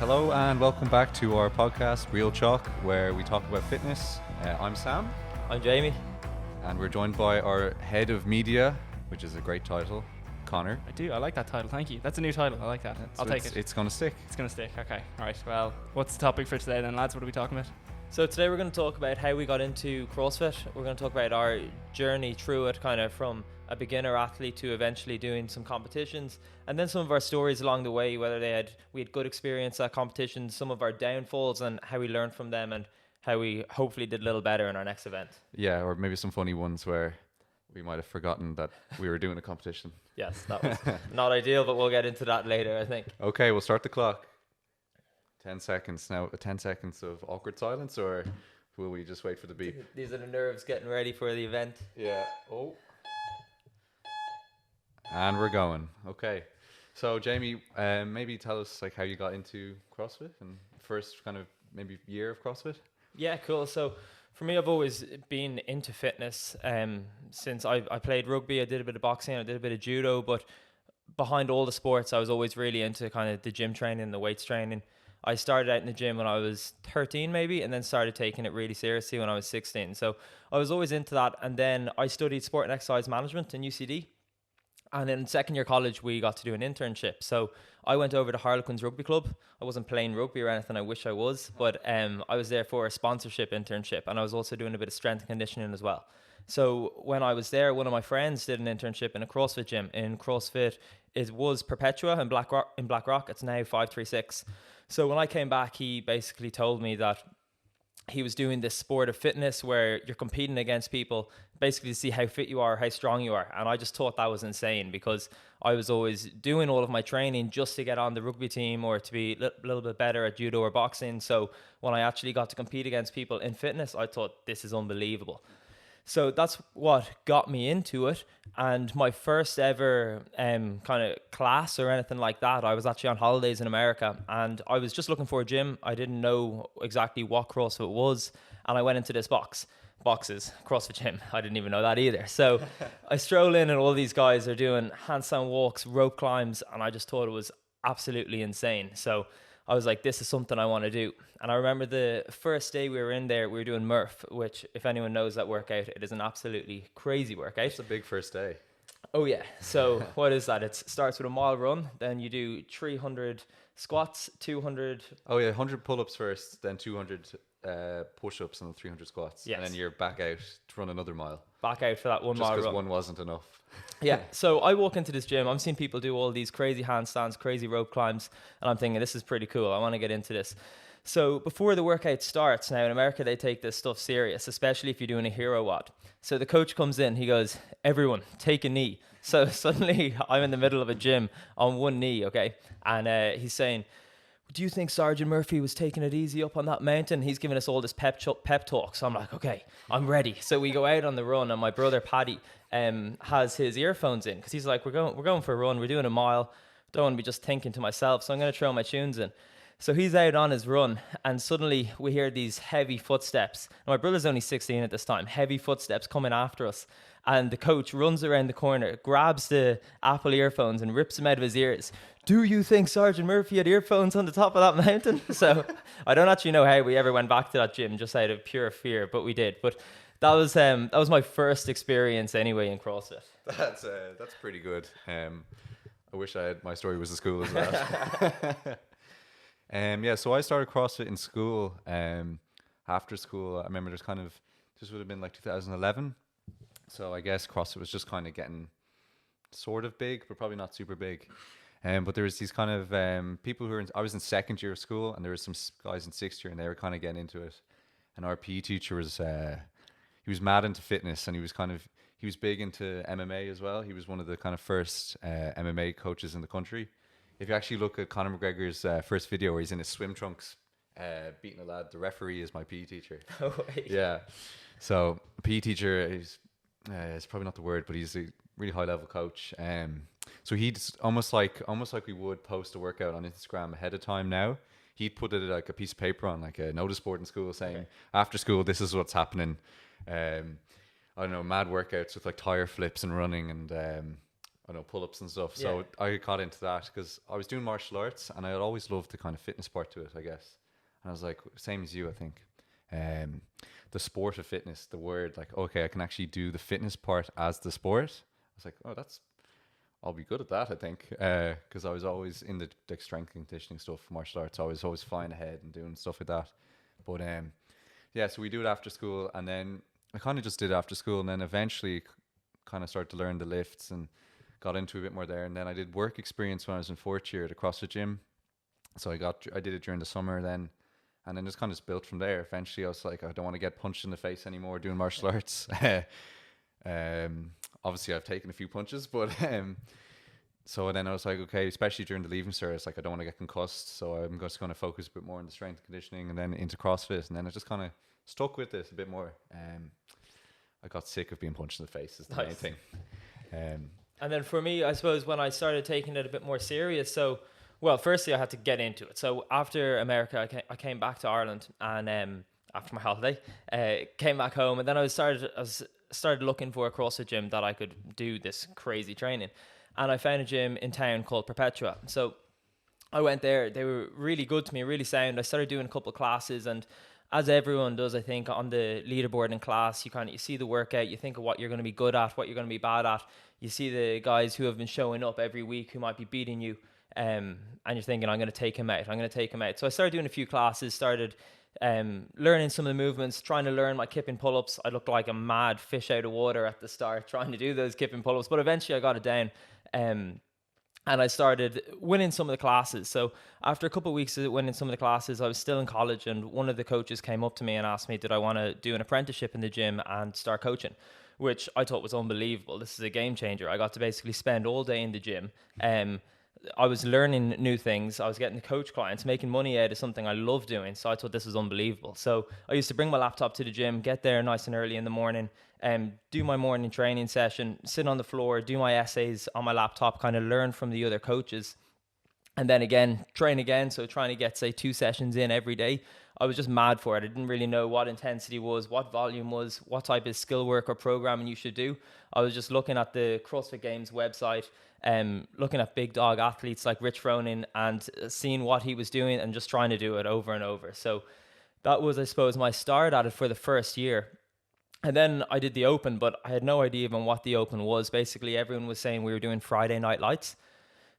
Hello and welcome back to our podcast, Real Chalk, where we talk about fitness. I'm Sam. I'm Jamie. And we're joined by our head of media, which is a great title, Connor. I like that title, thank you. That's a new title, I like that. I'll take it. It's going to stick. It's going to stick, okay. All right, well, what's the topic for today then, lads? What are we talking about? So today we're going to talk about how we got into CrossFit. We're going to talk about our journey through it, kind of from a beginner athlete to eventually doing some competitions, and then some of our stories along the way, whether we had good experience at competitions, some of our downfalls and how we learned from them, and how we hopefully did a little better in our next event. Yeah, or maybe some funny ones where we might have forgotten that we were doing a competition. Yes, that was not ideal, but we'll get into that later, I think. Okay, we'll start the clock. 10 seconds. Now, 10 seconds of awkward silence, or will we just wait for the beep? These are the nerves getting ready for the event. Yeah. Oh. And we're going. Okay. So, Jamie, maybe tell us like how you got into CrossFit and first kind of maybe year of CrossFit. Yeah, cool. So for me, I've always been into fitness since I played rugby. I did a bit of boxing, I did a bit of judo, but behind all the sports, I was always really into kind of the gym training, the weights training. I started out in the gym when I was 13 maybe, and then started taking it really seriously when I was 16. So I was always into that. And then I studied sport and exercise management in UCD. And in second year college, we got to do an internship. So I went over to Harlequins Rugby Club. I wasn't playing rugby or anything, I wish I was, but I was there for a sponsorship internship, and I was also doing a bit of strength and conditioning as well. So when I was there, one of my friends did an internship in a CrossFit gym. In CrossFit, it was Perpetua in Blackrock. It's now 536. So when I came back, he basically told me that he was doing this sport of fitness where you're competing against people basically to see how fit you are, how strong you are. And I just thought that was insane, because I was always doing all of my training just to get on the rugby team or to be a little bit better at judo or boxing. So when I actually got to compete against people in fitness, I thought, this is unbelievable. So that's what got me into it. And my first ever kind of class or anything like that, I was actually on holidays in America, and I was just looking for a gym. I didn't know exactly what CrossFit was, and I went into this boxes CrossFit gym. I didn't even know that either. So I stroll in, and all these guys are doing handstand walks, rope climbs, and I just thought it was absolutely insane. So I was like, this is something I want to do. And I remember the first day we were in there, we were doing Murph, which, if anyone knows that workout, it is an absolutely crazy workout. It's a big first day. Oh yeah. So what is that? It starts with a mile run, then you do 300 squats, 200. Oh yeah, 100 pull-ups first, then 200 push-ups and 300 squats. Yes. And then you're back out to run another mile. Back out for that one Just mile because run. one wasn't enough. Yeah. So I walk into this gym, I'm seeing people do all these crazy handstands, crazy rope climbs, and I'm thinking, this is pretty cool. I want to get into this. So before the workout starts, now in America, they take this stuff serious, especially if you're doing a hero WOD. So the coach comes in, he goes, everyone, take a knee. So suddenly I'm in the middle of a gym on one knee, okay? And he's saying, do you think Sergeant Murphy was taking it easy up on that mountain? He's giving us all this pep talk. So I'm like, okay, I'm ready. So we go out on the run, and my brother Paddy has his earphones in, because he's like, we're going for a run. We're doing a mile. Don't want to be just thinking to myself. So I'm going to throw my tunes in. So he's out on his run, and suddenly we hear these heavy footsteps. And my brother's only 16 at this time. Heavy footsteps coming after us. And the coach runs around the corner, grabs the Apple earphones and rips them out of his ears. Do you think Sergeant Murphy had earphones on the top of that mountain? So I don't actually know how we ever went back to that gym, just out of pure fear, but we did. But that was my first experience anyway in CrossFit. That's pretty good. I wish my story was as cool as that. Yeah, so I started CrossFit in school. After school, I remember this would have been like 2011. So I guess CrossFit was just kind of getting sort of big, but probably not super big. But there was these kind of people who I was in second year of school, and there was some guys in sixth year, and they were kind of getting into it. And our PE teacher was, he was mad into fitness, and he was big into MMA as well. He was one of the kind of first MMA coaches in the country. If you actually look at Conor McGregor's first video where he's in his swim trunks beating a lad, the referee is my PE teacher. Oh, wait. Yeah. So PE teacher is it's probably not the word, but he's a really high level coach. So he'd almost like we would post a workout on Instagram ahead of time now. He'd put it like a piece of paper on like a notice board in school saying, okay, after school, this is what's happening. I don't know, mad workouts with like tire flips and running and I don't know, pull-ups and stuff. So I got into that because I was doing martial arts and I had always loved the kind of fitness part to it, I guess. And I was like, same as you, I think. The sport of fitness, the word, like, okay, I can actually do the fitness part as the sport. I was like, oh, I'll be good at that, I think. Because I was always in the like, strength and conditioning stuff, martial arts. I was always flying ahead and doing stuff like that. But yeah, so we do it after school. And then I kind of just did it after school. And then eventually kind of started to learn the lifts and got into a bit more there. And then I did work experience when I was in fourth year at a CrossFit gym. So I did it during the summer then, and then just kind of built from there. Eventually I was like, I don't want to get punched in the face anymore doing martial arts. Obviously I've taken a few punches, but so then I was like, okay, especially during the leaving service, like I don't want to get concussed, so I'm just going to focus a bit more on the strength and conditioning, and then into CrossFit. And then I just kind of stuck with this a bit more. I got sick of being punched in the face is the main thing. And then for me, I suppose when I started taking it a bit more serious, so, well, firstly, I had to get into it. So after America, I came back to Ireland, and after my holiday, came back home, and then I started looking for a CrossFit gym that I could do this crazy training. And I found a gym in town called Perpetua. So I went there. They were really good to me, really sound. I started doing a couple of classes, and as everyone does, I think, on the leaderboard in class, you see the workout, you think of what you're going to be good at, what you're going to be bad at. You see the guys who have been showing up every week who might be beating you, and you're thinking, I'm going to take him out. So I started doing a few classes, started learning some of the movements, trying to learn my kipping pull-ups. I looked like a mad fish out of water at the start trying to do those kipping pull-ups, but eventually I got it down. And I started winning some of the classes. So after a couple of weeks of winning some of the classes, I was still in college, and one of the coaches came up to me and asked me, did I want to do an apprenticeship in the gym and start coaching, which I thought was unbelievable. This is a game changer. I got to basically spend all day in the gym. I was learning new things. I was getting to coach clients, making money out of something I love doing. So I thought this was unbelievable. So I used to bring my laptop to the gym, get there nice and early in the morning, do my morning training session, sit on the floor, do my essays on my laptop, kind of learn from the other coaches. And then again, train again. So trying to get, say, 2 sessions in every day. I was just mad for it. I didn't really know what intensity was, what volume was, what type of skill work or programming you should do. I was just looking at the CrossFit Games website, looking at big dog athletes like Rich Froning and seeing what he was doing and just trying to do it over and over. So that was, I suppose, my start at it for the first year. And then I did the Open, but I had no idea even what the Open was. Basically, everyone was saying we were doing Friday night lights.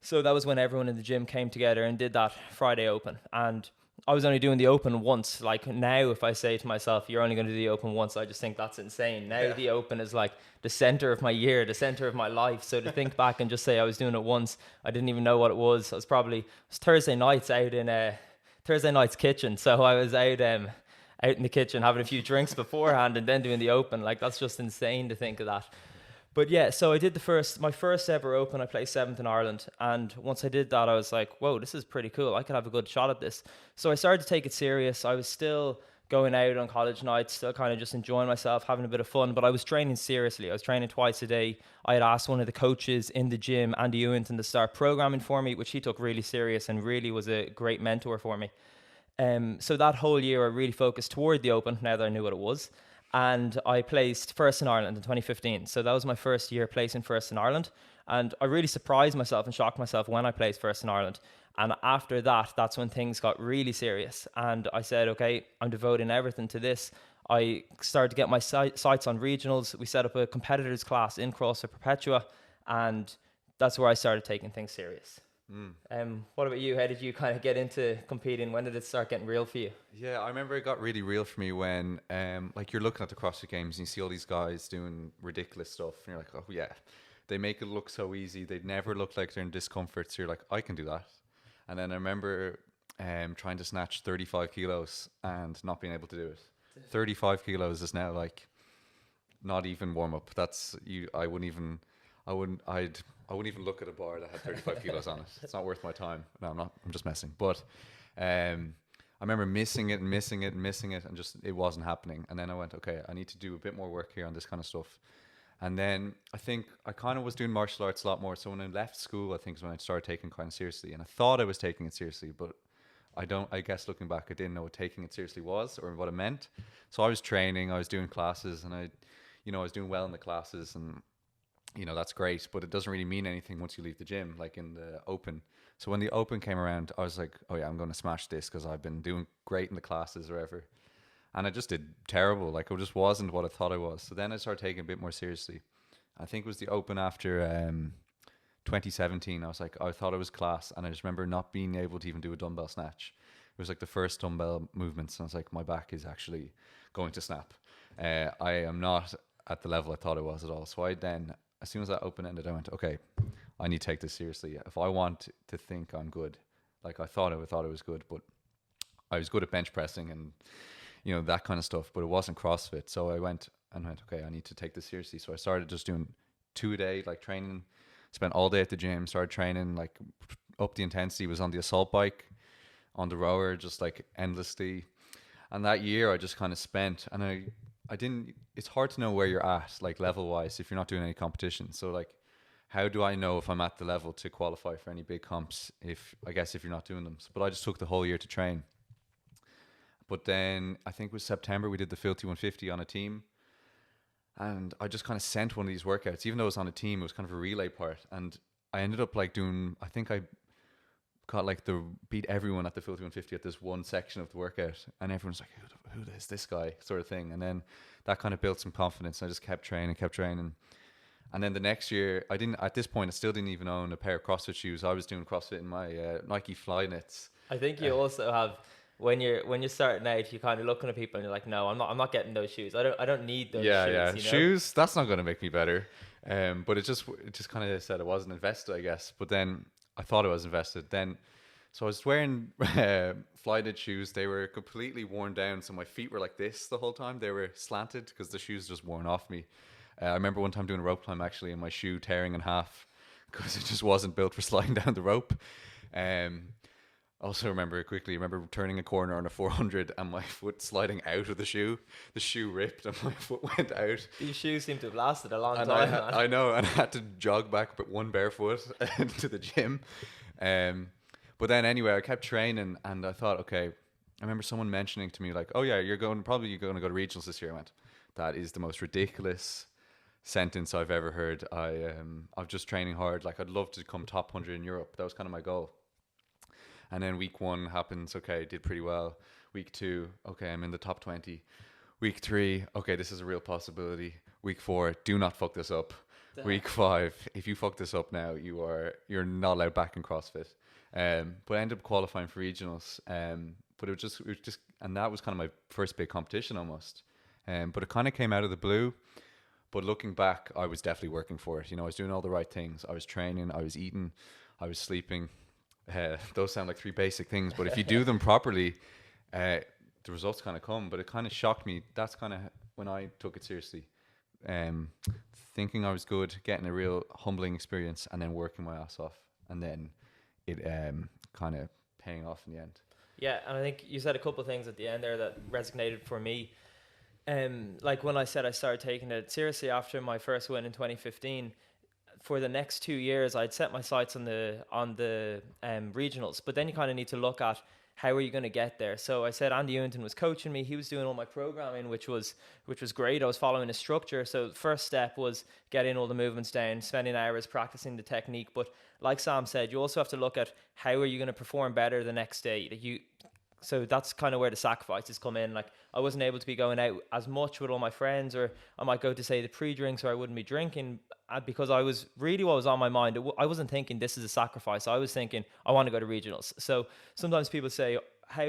So that was when everyone in the gym came together and did that Friday Open. And I was only doing the Open once. Like now, if I say to myself, you're only going to do the Open once, I just think that's insane. Now the Open is like the center of my year, the center of my life. So to think back and just say I was doing it once, I didn't even know what it was. It was Thursday nights out in Thursday night's kitchen. So I was out in the kitchen having a few drinks beforehand and then doing the Open. Like that's just insane to think of that. But yeah, so I did my first ever Open. I placed 7th in Ireland. And once I did that, I was like, whoa, this is pretty cool. I could have a good shot at this. So I started to take it serious. I was still going out on college nights, still kind of just enjoying myself, having a bit of fun. But I was training seriously. I was training twice a day. I had asked one of the coaches in the gym, Andy Ewington, to start programming for me, which he took really serious and really was a great mentor for me. So that whole year, I really focused toward the Open, now that I knew what it was. And I placed first in Ireland in 2015. So that was my first year placing first in Ireland. And I really surprised myself and shocked myself when I placed first in Ireland. And after that, that's when things got really serious. And I said, okay, I'm devoting everything to this. I started to get my sights on regionals. We set up a competitors class in CrossFit Perpetua. And that's where I started taking things serious. What about you? How did you kind of get into competing? When did it start getting real for you? Yeah, I remember it got really real for me when like you're looking at the CrossFit Games and you see all these guys doing ridiculous stuff and you're like, oh yeah, they make it look so easy. They never look like they're in discomfort. So you're like, I can do that. And then I remember trying to snatch 35 kilos and not being able to do it. 35 kilos is now like not even warm up. I wouldn't even look at a bar that had 35 kilos on it. It's not worth my time. No, I'm just messing. But I remember missing it and just it wasn't happening. And then I went, okay, I need to do a bit more work here on this kind of stuff. And then I think I kind of was doing martial arts a lot more. So when I left school, I think is when I started taking it kind of seriously. And I thought I was taking it seriously, but I guess looking back, I didn't know what taking it seriously was or what it meant. So I was training, I was doing classes, and I was doing well in the classes, and you know, that's great, but it doesn't really mean anything once you leave the gym, like in the open. So when the open came around, I was like, oh yeah, I'm going to smash this because I've been doing great in the classes or whatever. And I just did terrible. Like, I just wasn't what I thought I was. So then I started taking it a bit more seriously. I think it was the open after 2017. I was like, I thought I was class. And I just remember not being able to even do a dumbbell snatch. It was like the first dumbbell movements. And I was like, my back is actually going to snap. I am not at the level I thought I was at all. So I then, as soon as that open ended, I went, okay, I need to take this seriously. If I want to think I'm good, like I thought I was good, but I was good at bench pressing and, you know, that kind of stuff, but it wasn't CrossFit. So I went, okay, I need to take this seriously. So I started just doing 2 a day, like training, spent all day at the gym, started training, like up the intensity, was on the assault bike, on the rower, just like endlessly. And that year I just kind of spent, and I didn't, it's hard to know where you're at, like level wise, if you're not doing any competition. So like, how do I know if I'm at the level to qualify for any big comps if you're not doing them? But I just took the whole year to train. But then I think it was September, we did the Filthy 150 on a team. And I just kind of sent one of these workouts, even though it was on a team, it was kind of a relay part. And I ended up like doing, I think I got like beat everyone at the Filthy 150 at this one section of the workout. And everyone's like, who is this guy, sort of thing. And then that kind of built some confidence. I just kept training. And then the next year, at this point, I still didn't even own a pair of CrossFit shoes. I was doing CrossFit in my Nike Flyknits. I think you also have, when you're starting out, you kind of looking at people and you're like, no, I'm not getting those shoes. I don't need those shoes. Yeah. You know? Shoes, that's not going to make me better. But it just kind of said I wasn't invested, I guess. But then I thought I was invested. So I was wearing Flyknit shoes. They were completely worn down. So my feet were like this the whole time. They were slanted because the shoes just worn off me. I remember one time doing a rope climb actually, and my shoe tearing in half because it just wasn't built for sliding down the rope. Also remember turning a corner on a 400 and my foot sliding out of the shoe. The shoe ripped and my foot went out. These shoes seem to have lasted a long time. I know, and I had to jog back but one barefoot to the gym. But then anyway, I kept training and I thought, okay, I remember someone mentioning to me like, oh yeah, you're probably going to go to regionals this year. I went, that is the most ridiculous sentence I've ever heard. I'm just training hard. Like, I'd love to come top 100 in Europe. That was kind of my goal. And then week 1 happens. Okay, did pretty well. Week 2, okay, I'm in the top 20. Week 3, okay, this is a real possibility. Week 4, do not fuck this up. Week 5, if you fuck this up now, you're not allowed back in CrossFit. But I ended up qualifying for regionals. But it was just, and that was kind of my first big competition almost. But it kind of came out of the blue. But looking back, I was definitely working for it. You know, I was doing all the right things. I was training, I was eating, I was sleeping. Those sound like 3 basic things, but if you do them properly, the results kind of come. But it kind of shocked me. That's kind of when I took it seriously. Thinking I was good, getting a real humbling experience, and then working my ass off. And then it kind of paying off in the end. Yeah, and I think you said a couple of things at the end there that resonated for me. Like when I said I started taking it seriously after my first win in 2015, for the next 2 years, I'd set my sights on the regionals. But then you kind of need to look at how are you going to get there. So I said Andy Ewenton was coaching me. He was doing all my programming, which was great. I was following a structure. So the first step was getting all the movements down, spending hours practicing the technique. But like Sam said, you also have to look at how are you going to perform better the next day. So that's kind of where the sacrifices come in. Like, I wasn't able to be going out as much with all my friends, or I might go to, say, the pre-drinks, or I wouldn't be drinking because I was really what was on my mind. I wasn't thinking this is a sacrifice. I was thinking I want to go to regionals. So sometimes people say, how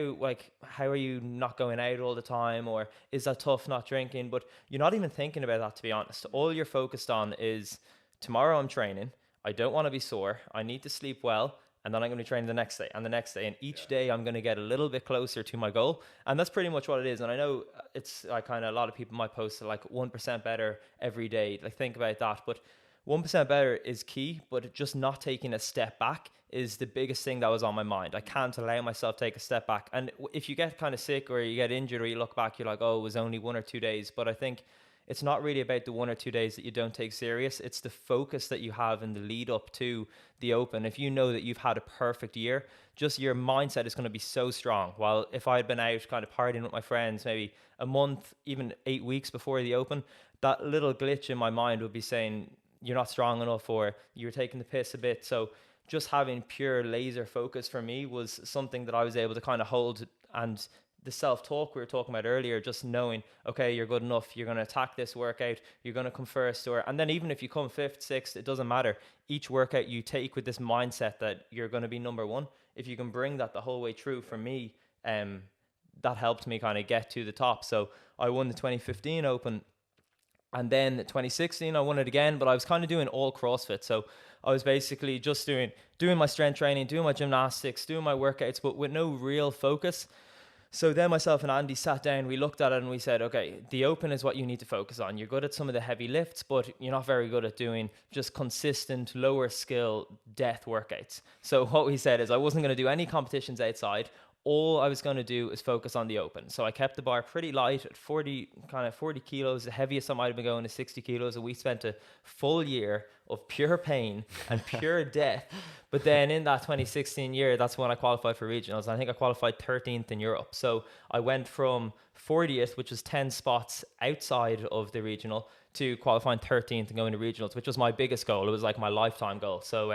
are you not going out all the time, or is that tough not drinking? But you're not even thinking about that, to be honest. All you're focused on is tomorrow I'm training. I don't want to be sore. I need to sleep well. And then I'm going to be training the next day and the next day. And each day I'm going to get a little bit closer to my goal. And that's pretty much what it is. And I know it's like kind of a lot of people might post like 1% better every day. Like, think about that. But 1% better is key, but just not taking a step back is the biggest thing that was on my mind. I can't allow myself to take a step back. And if you get kind of sick or you get injured or you look back, you're like, oh, it was only 1 or 2 days. But I think it's not really about the 1 or 2 days that you don't take serious. It's the focus that you have in the lead up to the Open. If you know that you've had a perfect year, just your mindset is going to be so strong. While if I had been out kind of partying with my friends, maybe a month, even 8 weeks before the Open, that little glitch in my mind would be saying, you're not strong enough, or you're taking the piss a bit. So just having pure laser focus for me was something that I was able to kind of hold. And the self-talk we were talking about earlier, just knowing, okay, you're good enough, you're going to attack this workout, you're going to come first, and then even if you come fifth, sixth, it doesn't matter. Each workout you take with this mindset that you're going to be number one, if you can bring that the whole way through, for me, that helped me kind of get to the top. So I won the 2015 Open, and then 2016 I won it again, but I was kind of doing all CrossFit. So I was basically just doing my strength training, doing my gymnastics, doing my workouts, but with no real focus. So then myself and Andy sat down, we looked at it and we said, okay, the Open is what you need to focus on. You're good at some of the heavy lifts, but you're not very good at doing just consistent, lower skill death workouts. So what we said is I wasn't going to do any competitions outside. All I was going to do is focus on the Open. So I kept the bar pretty light at 40 kilos. The heaviest I might have been going is 60 kilos. And we spent a full year of pure pain and pure death. But then in that 2016 year, that's when I qualified for regionals. I think I qualified 13th in Europe. So I went from 40th, which was 10 spots outside of the regional, to qualifying 13th and going to regionals, which was my biggest goal. It was like my lifetime goal. So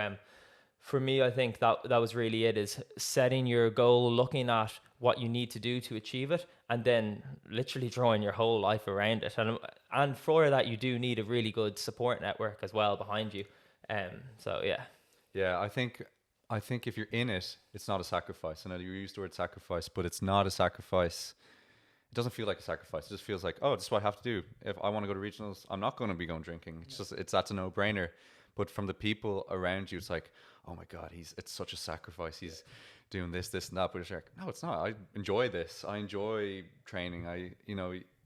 for me, I think that was really it, is setting your goal, looking at what you need to do to achieve it, and then literally drawing your whole life around it. And for that, you do need a really good support network as well behind you. So yeah. Yeah, I think if you're in it, it's not a sacrifice. I know you used the word sacrifice, but it's not a sacrifice. It doesn't feel like a sacrifice. It just feels like, oh, this is what I have to do. If I want to go to regionals, I'm not going to be going drinking. That's a no-brainer. But from the people around you, it's like, oh my God, it's such a sacrifice. He's doing this, and that. But it's like, no, it's not. I enjoy this. I enjoy training.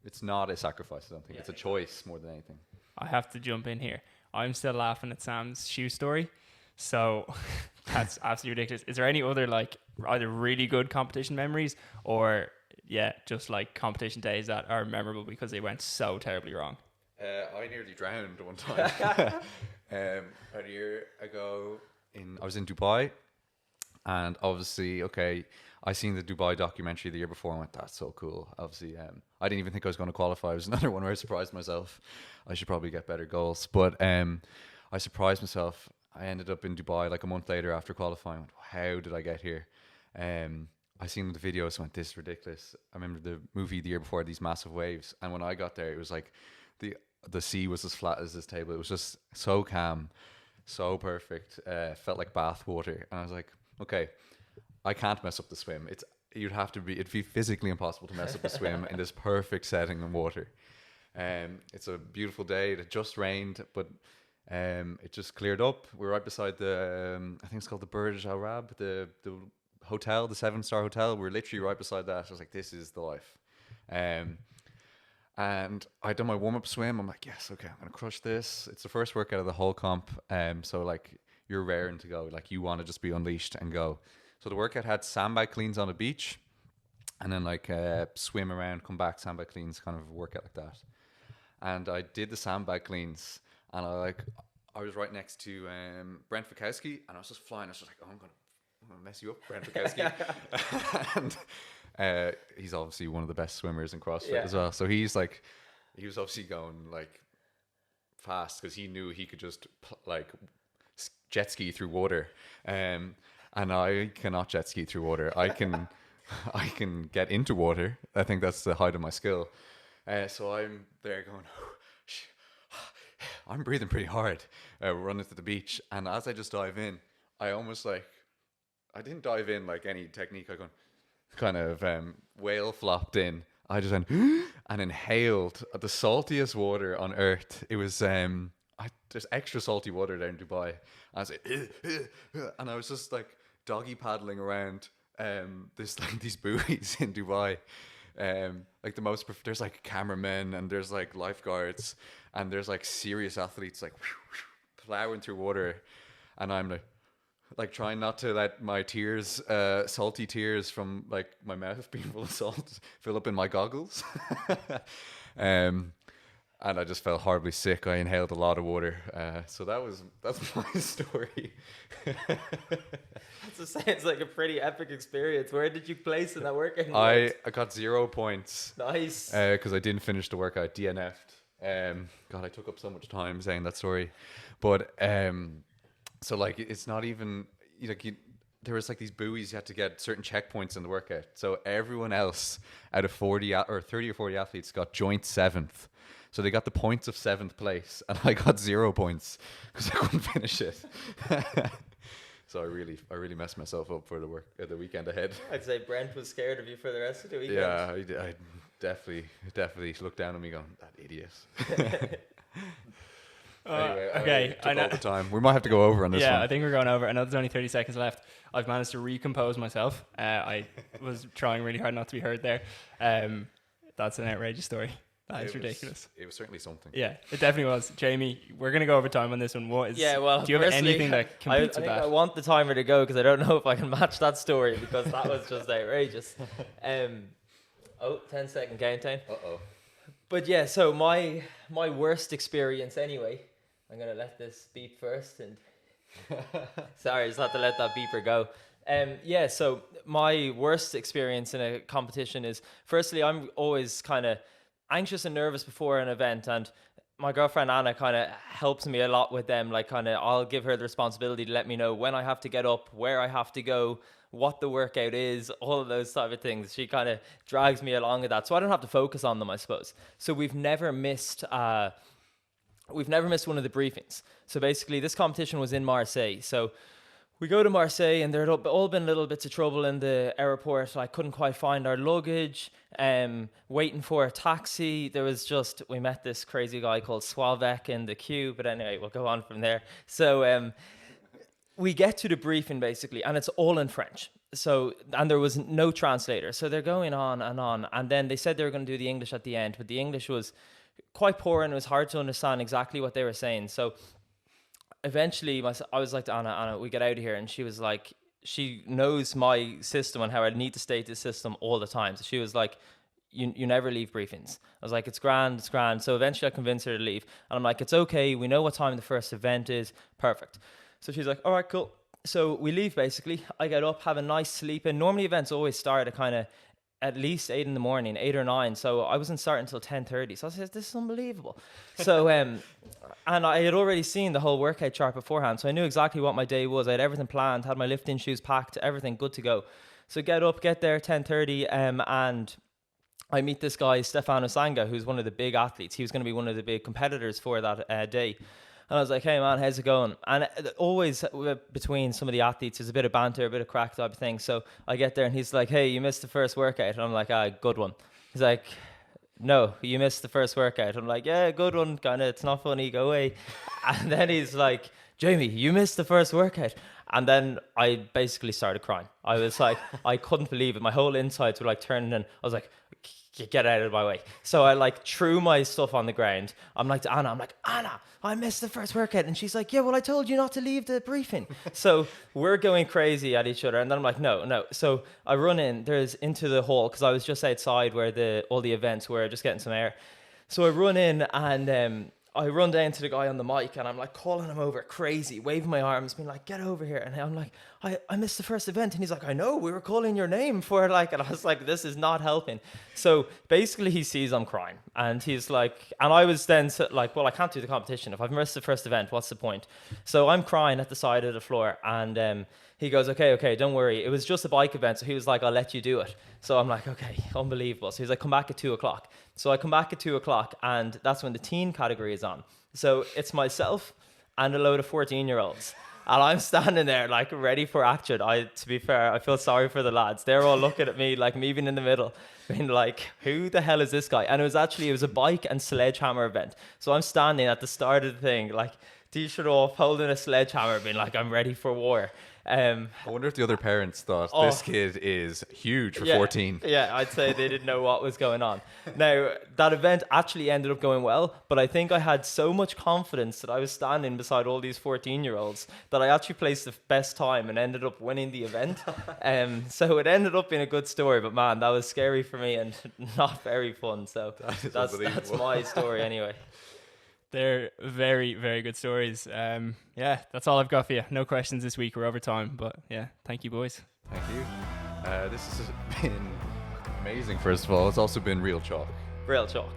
It's not a sacrifice, I don't think. It's a choice more than anything. I have to jump in here. I'm still laughing at Sam's shoe story. So that's absolutely ridiculous. Is there any other either really good competition memories or just competition days that are memorable because they went so terribly wrong? I nearly drowned one time. A year ago, I was in Dubai, and obviously, I seen the Dubai documentary the year before and went, that's so cool. Obviously, I didn't even think I was going to qualify. It was another one where I surprised myself. I should probably get better goals, but I surprised myself. I ended up in Dubai like a month later after qualifying. I went, how did I get here? I seen the videos and went, this is ridiculous. I remember the movie the year before, these massive waves, and when I got there, it was like the sea was as flat as this table. It was just so calm, so perfect. Felt like bath water, and I was like, okay, I can't mess up the swim. It'd be physically impossible to mess up the swim in this perfect setting in water. It's a beautiful day. It just rained, but it just cleared up. We're right beside the I think it's called the Burj Al Arab, the hotel, the 7-star hotel. We're literally right beside that. I was like, this is the life. And I done my warm-up swim. I'm like, yes, okay, I'm gonna crush this. It's the first workout of the whole comp. So you're raring to go. You want to just be unleashed and go. So the workout had sandbag cleans on a beach, and then swim around, come back, sandbag cleans, kind of a workout like that. And I did the sandbag cleans, and I was right next to Brent Fikowski, and I was just flying. I was just like, oh, I'm gonna mess you up, Brent Fikowski. And he's obviously one of the best swimmers in CrossFit as well. So he was obviously going fast because he knew he could just jet ski through water. And I cannot jet ski through water. I can get into water. I think that's the height of my skill. So I'm there going, I'm breathing pretty hard, running to the beach. And as I just dive in, I almost I didn't dive in like any technique. I kind of whale flopped in. I just went and inhaled the saltiest water on earth. It was there's extra salty water down in Dubai. I was and I was just doggy paddling around these buoys in Dubai. There's cameramen and there's lifeguards and there's serious athletes plowing through water, and I'm trying not to let my tears, salty tears from my mouth being full of salt, fill up in my goggles. And I just felt horribly sick. I inhaled a lot of water. So that's my story. It sounds like a pretty epic experience. Where did you place in that workout? I got 0 points. Nice. Because I didn't finish the workout. DNF'd. God, I took up so much time saying that story, but so like it's not even there was like these buoys you had to get certain checkpoints in the workout. So everyone else out of 30 or 40 athletes got joint 7th. So they got the points of 7th place, and I got 0 points because I couldn't finish it. So I really messed myself up for the weekend ahead. I'd say Brent was scared of you for the rest of the weekend. Yeah, I definitely looked down at me going, that idiot. Anyway, okay, I took all the time. We might have to go over on this one. Yeah, I think we're going over. I know there's only 30 seconds left. I've managed to recompose myself. I was trying really hard not to be heard there. That's an outrageous story. That is ridiculous. It was certainly something. Yeah, it definitely was. Jamie, we're going to go over time on this one. Do you have anything that competes with that? I want the timer to go because I don't know if I can match that story because that was just outrageous. 10-second countdown. Uh-oh. But yeah, so my worst experience anyway. I'm going to let this beep first. And sorry, I just had to let that beeper go. Yeah, so my worst experience in a competition is, firstly, I'm always kind of anxious and nervous before an event, and my girlfriend Anna kind of helps me a lot with them. Like, kind of, I'll give her the responsibility to let me know when I have to get up, where I have to go, what the workout is, all of those type of things. She kind of drags me along with that, so I don't have to focus on them, I suppose. So we've never missed one of the briefings. So basically, this competition was in Marseille. So we go to Marseille, and there had all been little bits of trouble in the airport. I couldn't quite find our luggage, waiting for a taxi. We met this crazy guy called Suavec in the queue. But anyway, we'll go on from there. So we get to the briefing, basically, and it's all in French. So, and there was no translator. So they're going on. And then they said they were going to do the English at the end, but the English was quite poor, and it was hard to understand exactly what they were saying. So eventually, I was like to Anna, we get out of here. And she was like, she knows my system and how I need to stay to the system all the time. So she was like, you never leave briefings. I was like, it's grand. So eventually I convinced her to leave. And I'm like, it's okay. We know what time the first event is. Perfect. So she's like, all right, cool. So we leave, basically. I get up, have a nice sleep. And normally events always start at kind of at least 8 in the morning, 8 or 9. So I wasn't starting until 10:30. So I said, this is unbelievable. So, and I had already seen the whole workout chart beforehand. So I knew exactly what my day was. I had everything planned, had my lifting shoes packed, everything good to go. So get there, 10:30, and I meet this guy, Stefano Sanga, who's one of the big athletes. He was going to be one of the big competitors for that day. And I was like, hey, man, how's it going? And always between some of the athletes, there's a bit of banter, a bit of crack type of thing. So I get there and he's like, hey, you missed the first workout. And I'm like, good one. He's like, no, you missed the first workout. I'm like, yeah, good one. Kind of, it's not funny, go away. And then he's like, Jamie, you missed the first workout. And then I basically started crying. I was like, I couldn't believe it. My whole insides were like turning, and I was like, get out of my way. So I like threw my stuff on the ground. I'm like to Anna, Anna, I missed the first workout. And she's like, yeah, well, I told you not to leave the briefing. So we're going crazy at each other. And then I'm like, no. So I run into the hall, because I was just outside where all the events were, just getting some air. So I run in, and I run down to the guy on the mic, and I'm like calling him over crazy, waving my arms, being like, get over here. And I'm like, I missed the first event. And he's like, I know, we were calling your name for like, and I was like, this is not helping. So basically he sees I'm crying, and he's like, and I was then like, well, I can't do the competition. If I've missed the first event, what's the point? So I'm crying at the side of the floor, and he goes, okay, don't worry. It was just a bike event. So he was like, I'll let you do it. So I'm like, okay, unbelievable. So he's like, come back at 2:00. So I come back at 2:00, and that's when the teen category is on. So it's myself and a load of 14-year-olds. And I'm standing there like ready for action. To be fair, I feel sorry for the lads. They're all looking at me like me being in the middle, being like, who the hell is this guy? And it was a bike and sledgehammer event. So I'm standing at the start of the thing, like t-shirt off, holding a sledgehammer, being like, I'm ready for war. I wonder if the other parents thought this kid is huge for 14. Yeah, I'd say they didn't know what was going on. Now, that event actually ended up going well, but I think I had so much confidence that I was standing beside all these 14-year-olds that I actually placed the best time and ended up winning the event. So it ended up being a good story, but man, that was scary for me and not very fun. So that's my story anyway. They're very, very good stories. Yeah, that's all I've got for you. No questions this week. We're over time, but yeah, thank you, boys. Thank you. This has been amazing, first of all. It's also been real chalk. Real chalk.